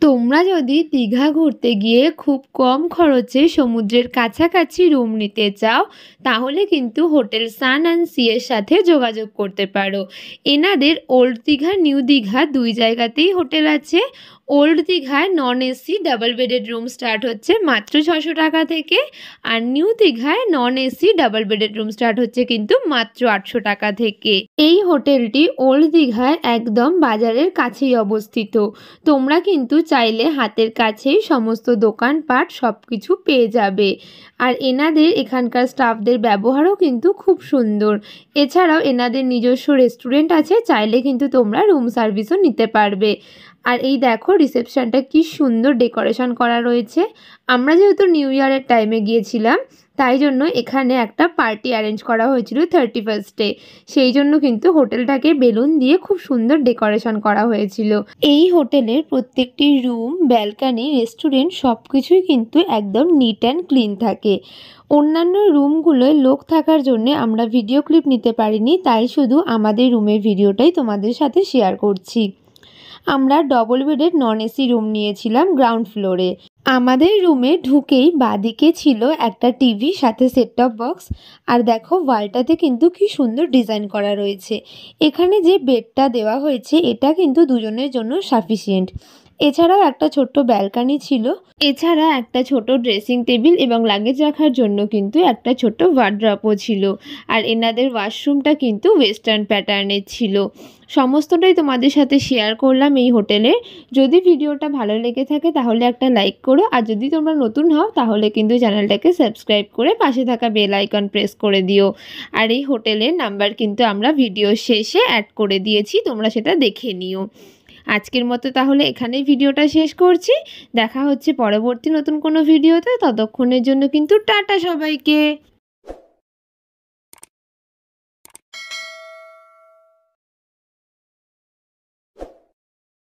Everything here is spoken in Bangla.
তোমরা যদি দীঘা ঘুরতে গিয়ে খুব কম খরচে সমুদ্রের কাছাকাছি রুম নিতে চাও, তাহলে কিন্তু হোটেল সান অ্যান্ড সি এর সাথে যোগাযোগ করতে পারো। এনাদের ওল্ড দীঘা, নিউ দীঘা দুই জায়গাতেই হোটেল আছে। ওল্ড দীঘায় non AC double bedded room start হচ্ছে মাত্র 600 টাকা থেকে, আর নিউ দীঘায় non AC double bedded room start হচ্ছে কিন্তু মাত্র 800 টাকা থেকে। এই হোটেলটি ওল্ড দীঘায় একদম বাজারের কাছেই অবস্থিত। তোমরা কিন্তু চাইলে হাতের কাছেই সমস্ত দোকানপাট সব কিছু পেয়ে যাবে। আর এনাদের এখানকার স্টাফদের ব্যবহারও কিন্তু খুব সুন্দর। এছাড়াও এনাদের নিজস্ব রেস্টুরেন্ট আছে, চাইলে কিন্তু তোমরা রুম সার্ভিসও নিতে পারবে। আর এই দেখো রিসেপশনটা কি সুন্দর ডেকোরেশন করা রয়েছে। আমরা যেহেতু নিউ ইয়ারের টাইমে গিয়েছিলাম, তাই জন্য এখানে একটা পার্টি অ্যারেঞ্জ করা হয়েছিল 31স্টে। সেই জন্য কিন্তু হোটেলটাকে বেলুন দিয়ে খুব সুন্দর ডেকোরেশন করা হয়েছিল। এই হোটেলের প্রত্যেকটি রুম, ব্যালকানি, রেস্টুরেন্ট সব কিছুই কিন্তু একদম নিট অ্যান্ড ক্লিন থাকে। অন্যান্য রুমগুলোয় লোক থাকার জন্য আমরা ভিডিও ক্লিপ নিতে পারিনি, তাই শুধু আমাদের রুমের ভিডিওটাই তোমাদের সাথে শেয়ার করছি। আমরা ডবল বেডের নন এসি রুম নিয়েছিলাম গ্রাউন্ড ফ্লোরে। আমাদের রুমে ঢুকেই বাদিকে ছিল একটা টিভি, সাথে সেট টপ বক্স। আর দেখো ওয়ালটাতে কিন্তু কি সুন্দর ডিজাইন করা রয়েছে। এখানে যে বেডটা দেওয়া হয়েছে এটা কিন্তু দুজনের জন্য সাফিসিয়েন্ট। এছাড়াও একটা ছোট্ট ব্যালকানি ছিল। এছাড়া একটা ছোট ড্রেসিং টেবিল এবং লাগেজ রাখার জন্য কিন্তু একটা ছোট্ট ওয়ার্ড্রপও ছিল। আর এনাদের ওয়াশরুমটা কিন্তু ওয়েস্টার্ন প্যাটার্নের ছিল। সমস্তটাই তোমাদের সাথে শেয়ার করলাম এই হোটেলে। যদি ভিডিওটা ভালো লেগে থাকে তাহলে একটা লাইক করো, আর যদি তোমরা নতুন হও তাহলে কিন্তু চ্যানেলটাকে সাবস্ক্রাইব করে পাশে থাকা বেল আইকন প্রেস করে দিও। আর এই হোটেলের নাম্বার কিন্তু আমরা ভিডিও শেষে অ্যাড করে দিয়েছি, তোমরা সেটা দেখে নিও। আজকের মতো তাহলে এখানেই ভিডিওটা শেষ করছি। দেখা হচ্ছে পরবর্তী নতুন কোনো ভিডিওতে। ততক্ষণের জন্য কিন্তু টাটা সবাইকে।